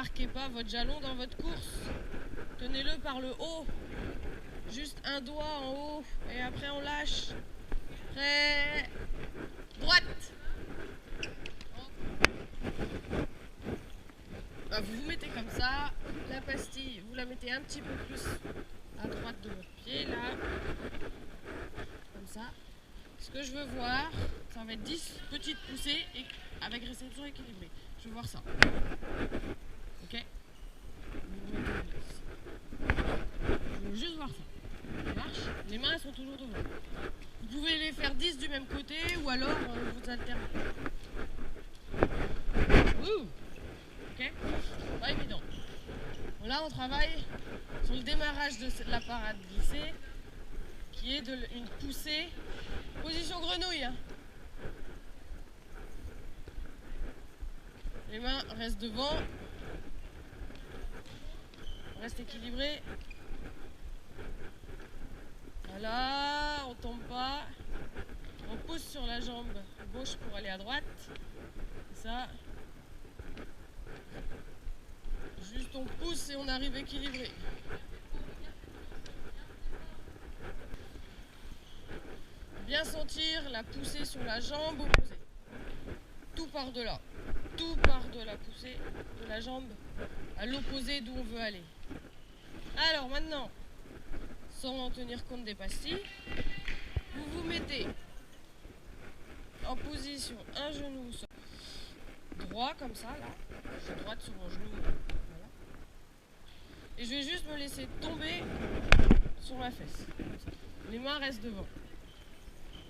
N'embarquez pas votre jalon dans votre course. Tenez-le par le haut. Juste un doigt en haut. Et après on lâche. Prêt. Droite. Bah, vous vous mettez comme ça. La pastille, vous la mettez un petit peu plus à droite de votre pied. Là. Comme ça. Ce que je veux voir, ça va être 10 petites poussées et avec réception équilibrée. Je veux voir ça. Ok. Je veux juste voir ça. Ça marche. Les mains elles sont toujours devant. Vous pouvez les faire 10 du même côté ou alors vous alternez. Ouh. Ok. Pas évident. Bon, là on travaille sur le démarrage de la parade glissée qui est une poussée position grenouille. Hein. Les mains restent devant. Reste équilibré. Voilà, on tombe pas. On pousse sur la jambe gauche pour aller à droite. Ça. Juste on pousse et on arrive équilibré. Bien sentir la poussée sur la jambe opposée. Tout par delà. Tout par de la poussée de la jambe à l'opposé d'où on veut aller. Alors maintenant, sans en tenir compte des pastilles, vous vous mettez en position un genou sur droit comme ça là, je suis droite sur mon genou, voilà. Et je vais juste me laisser tomber sur la fesse. Les mains restent devant.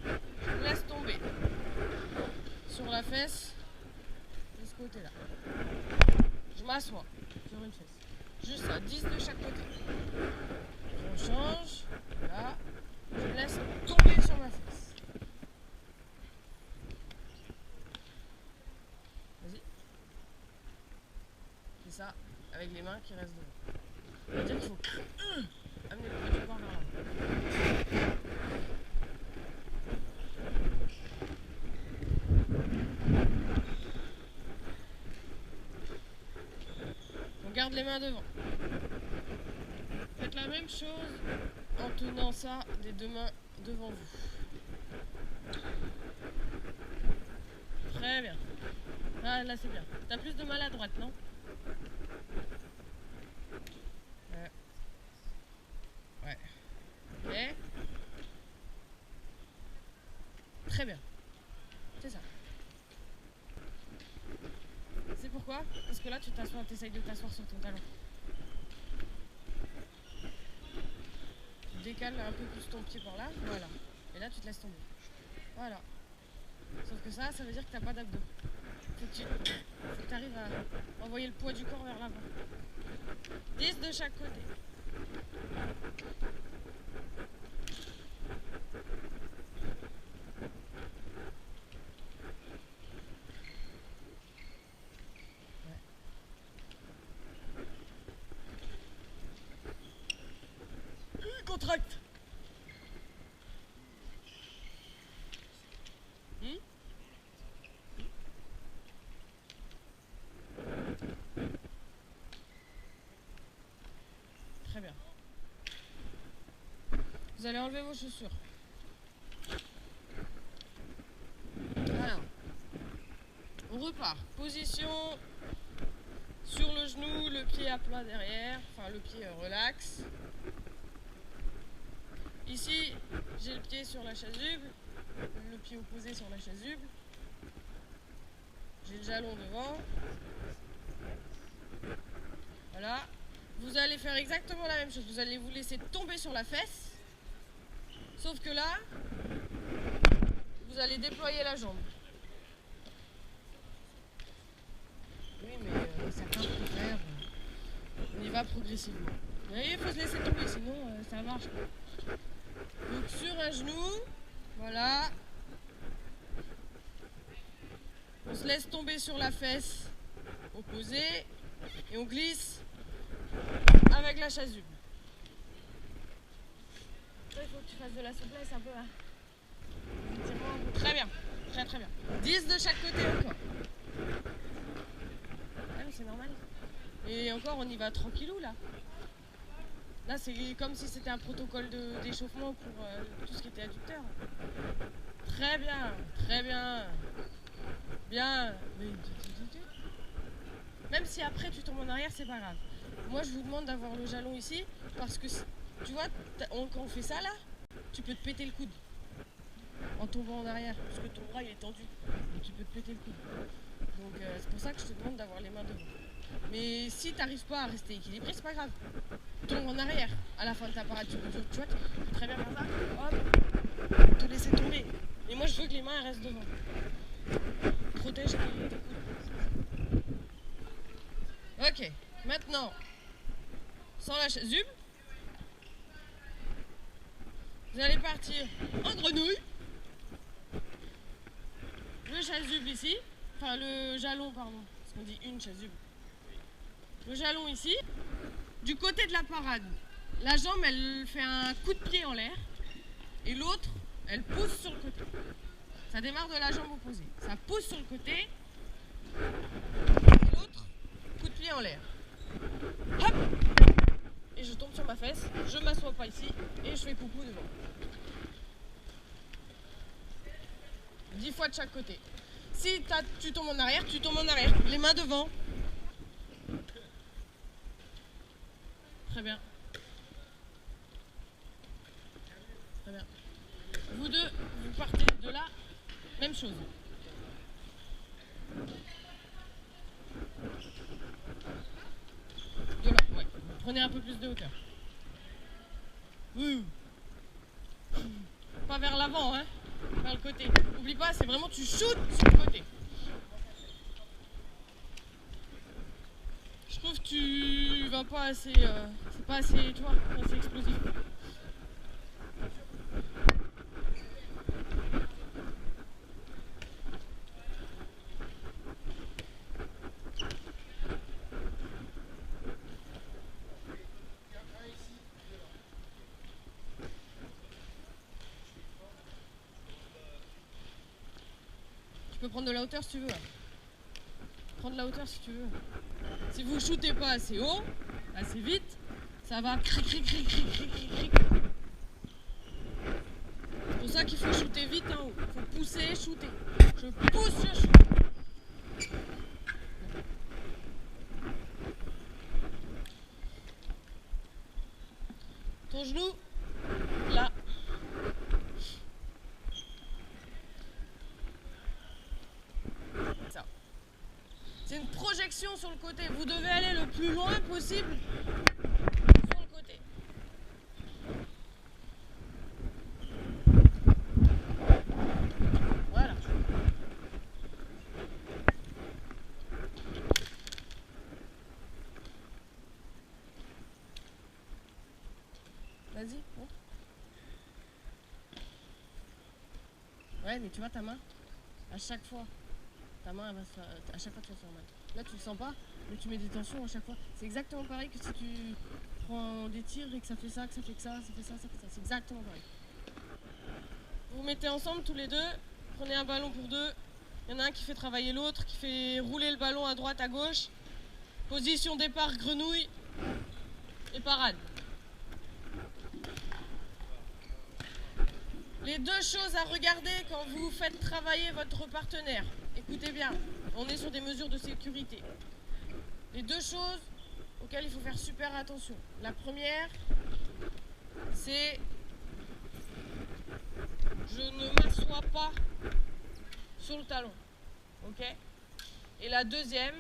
Je me laisse tomber sur la fesse de ce côté là. Je m'assois sur une fesse. Juste ça, 10 de chaque côté. On change, là, je me laisse tomber sur ma fesse. Vas-y. C'est ça, avec les mains qui restent devant. Ça veut dire qu'il faut amener le poids du corps vers l'avant. On garde les mains devant. Faites la même chose en tenant ça des deux mains devant vous. Très bien. Ah, là c'est bien. T'as plus de mal à droite, non? Ouais. Ok. Très bien. C'est ça. C'est pourquoi? Parce que là tu t'assois, t'essayes de t'asseoir sur ton talon. Tu décales un peu plus ton pied par là, voilà. Et là tu te laisses tomber. Voilà. Sauf que ça veut dire que t'as pas d'abdos. Faut que tu arrives à envoyer le poids du corps vers l'avant. 10 de chaque côté. Contracte. Très bien. Vous allez enlever vos chaussures. Alors, on repart. Position sur le genou, le pied à plat derrière, enfin le pied relax. Ici, j'ai le pied sur la chasuble, le pied opposé sur la chasuble. J'ai le jalon devant. Voilà. Vous allez faire exactement la même chose. Vous allez vous laisser tomber sur la fesse. Sauf que là, vous allez déployer la jambe. Oui, mais certains préfèrent. On y va progressivement. Vous voyez, il faut se laisser tomber, sinon ça marche pas. Donc sur un genou, voilà. On se laisse tomber sur la fesse opposée et on glisse avec la chasuble. Il faut que tu fasses de la souplesse un peu là. Très bien, très bien. 10 de chaque côté encore. Ah mais c'est normal. Et encore, on y va tranquillou là. Là, c'est comme si c'était un protocole d'échauffement pour tout ce qui était adducteur. Très bien, très bien. Bien. Mais même si après tu tombes en arrière, c'est pas grave. Moi, je vous demande d'avoir le jalon ici parce que, tu vois, quand on fait ça là, tu peux te péter le coude en tombant en arrière parce que ton bras il est tendu. Et tu peux te péter le coude. Donc, c'est pour ça que je te demande d'avoir les mains devant. Mais si tu n'arrives pas à rester équilibré, c'est pas grave. Tombe en arrière à la fin de ta parade. Tu vois, tu peux très bien faire ça. Hop, te laisser tomber. Et moi, je veux que les mains restent devant. Protège tes coudes. Ok, maintenant, sans la chasuble, vous allez partir en grenouille. Le chasuble ici, enfin le jalon, pardon, parce qu'on dit une chasuble. Le jalon ici, du côté de la parade, la jambe elle fait un coup de pied en l'air et l'autre elle pousse sur le côté. Ça démarre de la jambe opposée. Ça pousse sur le côté et l'autre coup de pied en l'air. Hop! Et je tombe sur ma fesse, je m'assois pas ici et je fais coucou devant. 10 fois de chaque côté. Si tu tombes en arrière, tu tombes en arrière. Les mains devant. Très bien. Très bien. Vous deux, vous partez de là. Même chose. De là, ouais. Prenez un peu plus de hauteur. Pas vers l'avant, hein. Vers le côté. N'oublie pas, c'est vraiment tu shootes sur le côté. Je trouve que tu vas pas assez. C'est pas assez, tu vois, assez explosif. Tu peux prendre de la hauteur si tu veux. Prends de la hauteur si tu veux. Si vous shootez pas assez haut, assez vite, ça va cric cric cric cric cric cric cric. C'est pour ça qu'il faut shooter vite en haut. Il faut pousser, shooter. Je pousse, je shoot. Ton genou, là. Ça. C'est une projection sur le côté. Vous devez aller le plus loin possible sur le côté. Voilà. Vas-y, montre. Ouais, mais tu vois ta main, à chaque fois, ta main elle va se faire, à chaque fois tu vas te faire mal. Là tu le sens pas, mais tu mets des tensions à chaque fois. C'est exactement pareil que si tu prends des tirs et que ça fait ça, que ça fait que ça fait ça, ça fait ça. C'est exactement pareil. Vous vous mettez ensemble tous les deux, prenez un ballon pour deux. Il y en a un qui fait travailler l'autre, qui fait rouler le ballon à droite, à gauche. Position départ, grenouille et parade. Les deux choses à regarder quand vous faites travailler votre partenaire. Écoutez bien, on est sur des mesures de sécurité. Les deux choses auxquelles il faut faire super attention. La première, c'est je ne m'assois pas sur le talon. Ok? Et la deuxième,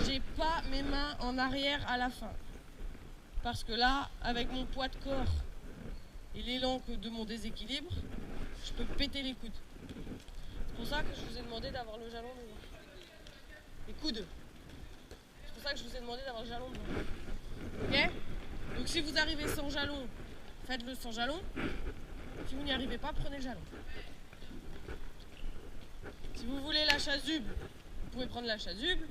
j'ai pas mes mains en arrière à la fin. Parce que là, avec mon poids de corps et l'élan de mon déséquilibre, je peux péter les coudes. C'est pour ça que je vous ai demandé d'avoir le jalon devant. Les coudes. C'est pour ça que je vous ai demandé d'avoir le jalon devant. Ok? Donc si vous arrivez sans jalon, faites-le sans jalon. Si vous n'y arrivez pas, prenez le jalon. Si vous voulez la chasuble, vous pouvez prendre la chasuble.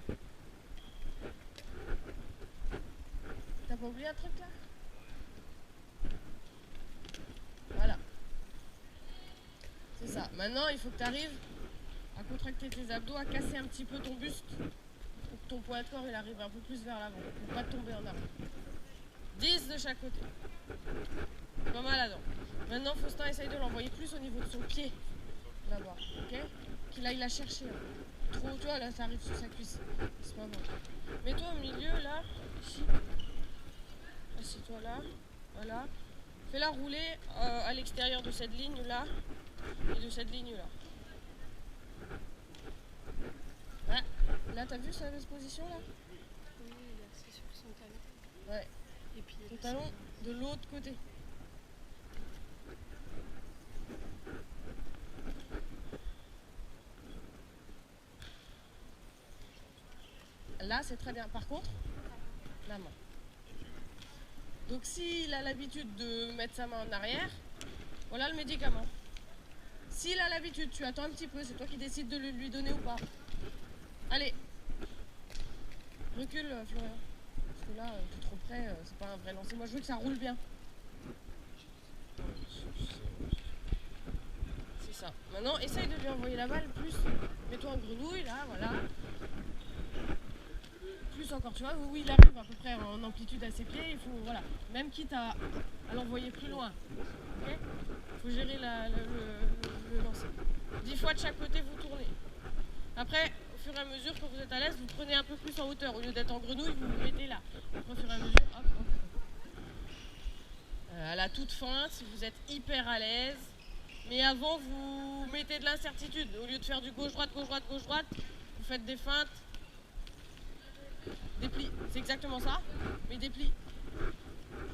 T'as pas oublié un truc là? Voilà. C'est ça. Maintenant, il faut que tu arrives à contracter tes abdos, à casser un petit peu ton buste pour ton poids de corps il arrive un peu plus vers l'avant pour pas tomber en arrière. 10 de chaque côté. Pas mal là-dedans. Maintenant, Faustin essaye de l'envoyer plus au niveau de son pied. Là-bas, ok? Qu'il aille la chercher. Trop, tu vois, là, ça arrive sur sa cuisse. C'est pas bon. Mets-toi au milieu, là, ici. Assieds-toi là. Voilà. Fais-la rouler à l'extérieur de cette ligne-là et de cette ligne-là. Ah, là, t'as vu cette position là? Oui, il est assis sur son talon. Ouais. Et puis Son talon de l'autre côté. Là, c'est très bien. Par contre, la main. Donc, s'il a l'habitude de mettre sa main en arrière, voilà le médicament. S'il a l'habitude, tu attends un petit peu, c'est toi qui décides de le lui donner ou pas. Allez. Recule, Florian. Parce que là, t'es trop près, c'est pas un vrai lancer. Moi, je veux que ça roule bien. C'est ça. Maintenant, essaye de lui envoyer la balle plus. Mets-toi en grenouille, là, voilà. Plus encore, tu vois, où il arrive à peu près en amplitude à ses pieds, il faut, voilà, même quitte à l'envoyer plus loin. Ok ? Il faut gérer le lancer. 10 fois de chaque côté, vous tournez. Après, au fur et à mesure, quand vous êtes à l'aise, vous prenez un peu plus en hauteur. Au lieu d'être en grenouille, vous vous mettez là. Après, au fur et à mesure, hop, hop. À la toute fin, si vous êtes hyper à l'aise. Mais avant, vous mettez de l'incertitude. Au lieu de faire du gauche-droite, gauche-droite, gauche-droite, vous faites des feintes. Déplie, c'est exactement ça, mais déplie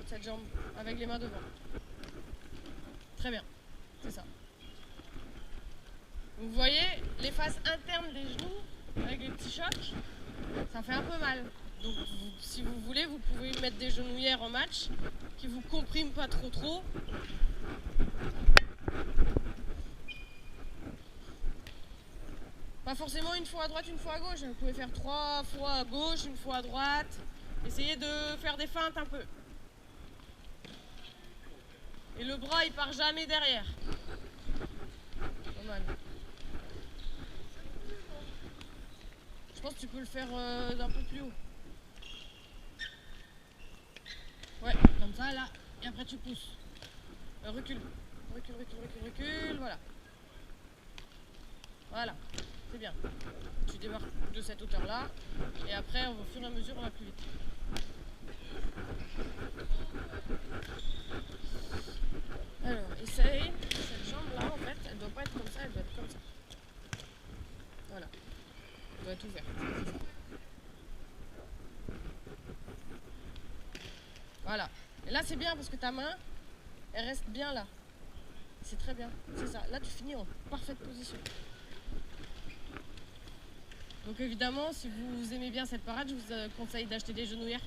cette jambe avec les mains devant. Très bien, c'est ça. Vous voyez, les faces internes des genoux, avec les petits chocs, ça fait un peu mal. Donc si vous voulez, vous pouvez mettre des genouillères en match qui vous compriment pas trop. Pas forcément une fois à droite, une fois à gauche. Vous pouvez faire 3 fois à gauche, une fois à droite. Essayez de faire des feintes un peu. Et le bras, il part jamais derrière. Pas mal. Je pense que tu peux le faire d'un peu plus haut. Ouais, comme ça, là. Et après, tu pousses. Recule. Recule. Voilà. Voilà. C'est bien. Tu démarres de cette hauteur-là. Et après, au fur et à mesure, on va plus vite. Alors, essaye. Cette jambe-là, en fait, elle doit pas être comme ça, elle doit être comme ça. Voilà. Elle doit être ouverte. C'est ça. Voilà. Et là, c'est bien parce que ta main, elle reste bien là. C'est très bien. C'est ça. Là, tu finis en parfaite position. Donc évidemment, si vous aimez bien cette parade, je vous conseille d'acheter des genouillères